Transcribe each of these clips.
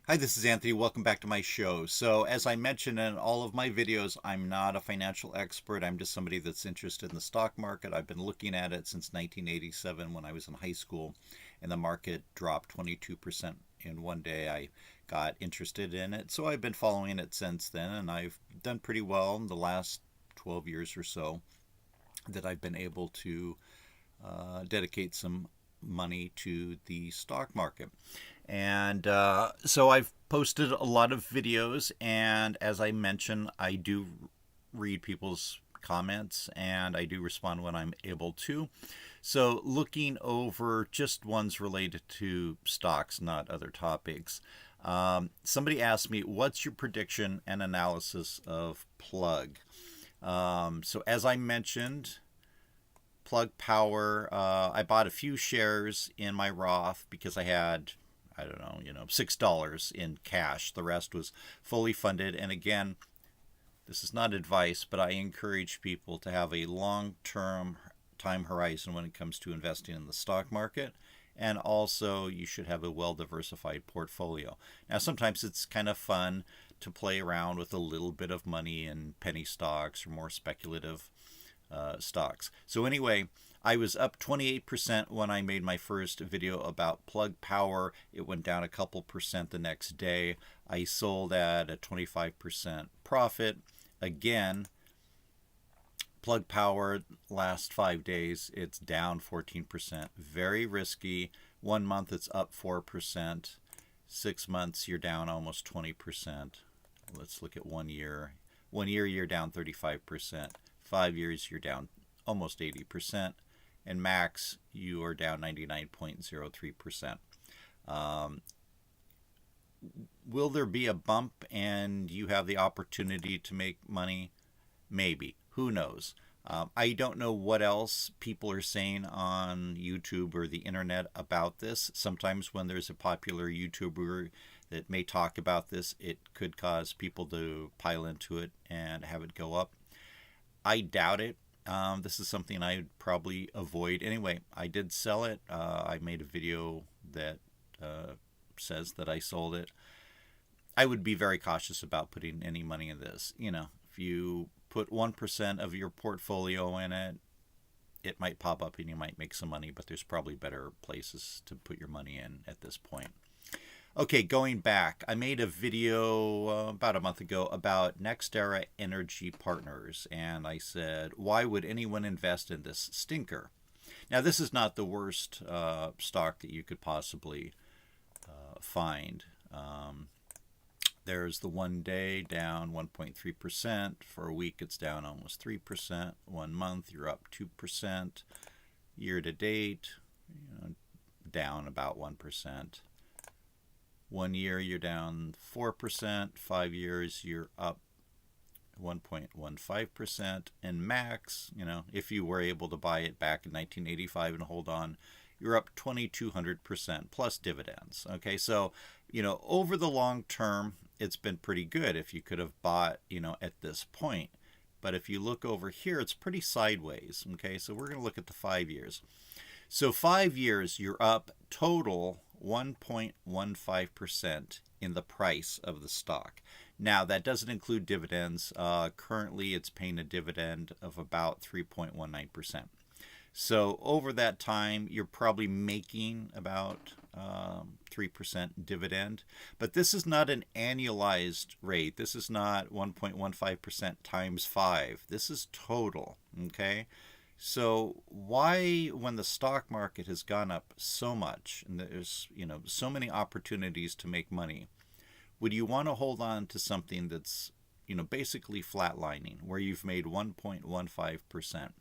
Hi, this is Anthony. Welcome back to my show. So, as I mentioned in all of my videos, I'm not a financial expert. I'm just somebody that's interested in the stock market. I've been looking at it since 1987 when I was in high school, and the market dropped 22% in one day. I got interested in it. So, I've been following it since then, and I've done pretty well in the last 12 years or so that I've been able to dedicate some money to the stock market. And so I've posted a lot of videos, and as I mentioned, I do read people's comments and I do respond when I'm able to. So, looking over just ones related to stocks, not other topics. Somebody asked me, what's your prediction and analysis of Plug? So, as I mentioned, Plug Power, I bought a few shares in my Roth because I had, I don't know, $6 in cash. The rest was fully funded. And again, this is not advice, but I encourage people to have a long term time horizon when it comes to investing in the stock market. And also, you should have a well diversified portfolio. Now, sometimes it's kind of fun to play around with a little bit of money in penny stocks or more speculative stocks. So, anyway, I was up 28% when I made my first video about Plug Power. It went down a couple percent the next day. I sold at a 25% profit. Again, Plug Power, last 5 days, it's down 14%. Very risky. 1 month, it's up 4%. 6 months, you're down almost 20%. Let's look at 1 year. 1 year, you're down 35%. 5 years, you're down almost 80%. And max, you are down 99.03%. Will there be a bump and you have the opportunity to make money? Maybe. Who knows? I don't know what else people are saying on YouTube or the internet about this. Sometimes when there's a popular YouTuber that may talk about this, it could cause people to pile into it and have it go up. I doubt it. This is something I'd probably avoid. Anyway, I did sell it. I made a video that says that I sold it. I would be very cautious about putting any money in this. If you put 1% of your portfolio in it, it might pop up and you might make some money, but there's probably better places to put your money in at this point. Okay, going back, I made a video about a month ago about NextEra Energy Partners, and I said, why would anyone invest in this stinker? Now, this is not the worst stock that you could possibly find. There's the 1 day down 1.3%. For a week, it's down almost 3%. 1 month, you're up 2%. Year to date, down about 1%. 1 year, you're down 4%. 5 years, you're up 1.15%. And max, if you were able to buy it back in 1985 and hold on, you're up 2,200% plus dividends. Okay, so, over the long term, it's been pretty good if you could have bought, at this point. But if you look over here, it's pretty sideways. Okay, so we're going to look at the 5 years. So 5 years, you're up total 1.15% in the price of the stock. Now, that doesn't include dividends. Currently, it's paying a dividend of about 3.19%. So over that time, you're probably making about 3% dividend. But this is not an annualized rate. This is not 1.15% times 5. This is total, okay? So why, when the stock market has gone up so much and there's, so many opportunities to make money, would you want to hold on to something that's, basically flatlining, where you've made 1.15%?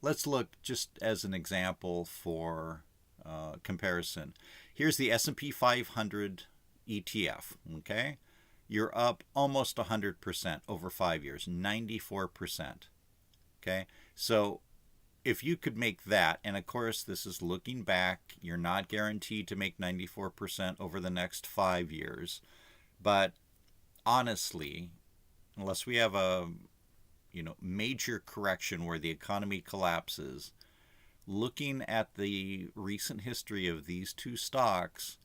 Let's look just as an example for comparison. Here's the S&P 500 ETF, okay? You're up almost 100% over 5 years, 94%. Okay, so if you could make that, and of course this is looking back, you're not guaranteed to make 94% over the next 5 years, but honestly, unless we have a major correction where the economy collapses, looking at the recent history of these two stocks,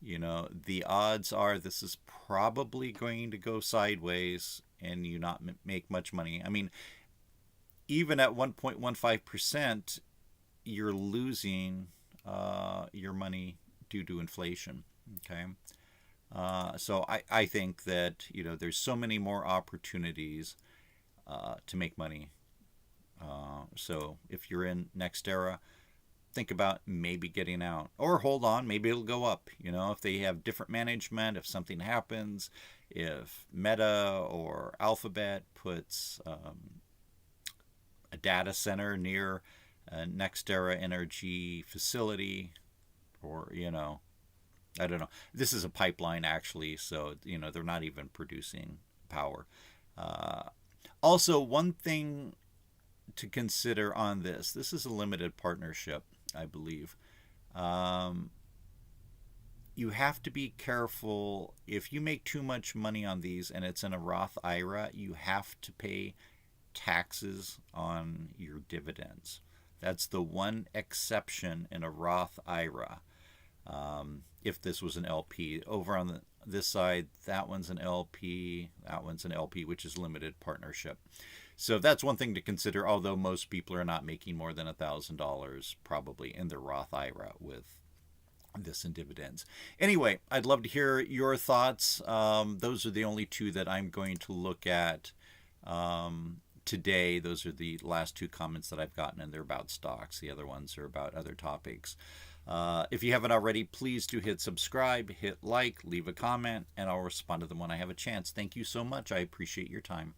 The odds are this is probably going to go sideways and you not make much money. I mean, even at 1.15%, you're losing your money due to inflation. Okay. So I think that, there's so many more opportunities to make money. So if you're in NextEra, think about maybe getting out or hold on. Maybe it'll go up. If they have different management, if something happens, if Meta or Alphabet puts a data center near a NextEra energy facility, or, I don't know. This is a pipeline, actually, so, they're not even producing power. Uh, Also, one thing to consider on this is a limited partnership, I believe. Um, you have to be careful. If you make too much money on these and it's in a Roth IRA, you have to pay taxes on your dividends. That's the one exception in a Roth IRA. If this was an LP, over on this side, that one's an LP, that one's an LP, which is limited partnership. So that's one thing to consider, although most people are not making more than $1,000 probably in their Roth IRA with this in dividends. Anyway, I'd love to hear your thoughts. Those are the only two that I'm going to look at today. Those are the last two comments that I've gotten, and they're about stocks. The other ones are about other topics. If you haven't already, please do hit subscribe, hit like, leave a comment, and I'll respond to them when I have a chance. Thank you so much. I appreciate your time.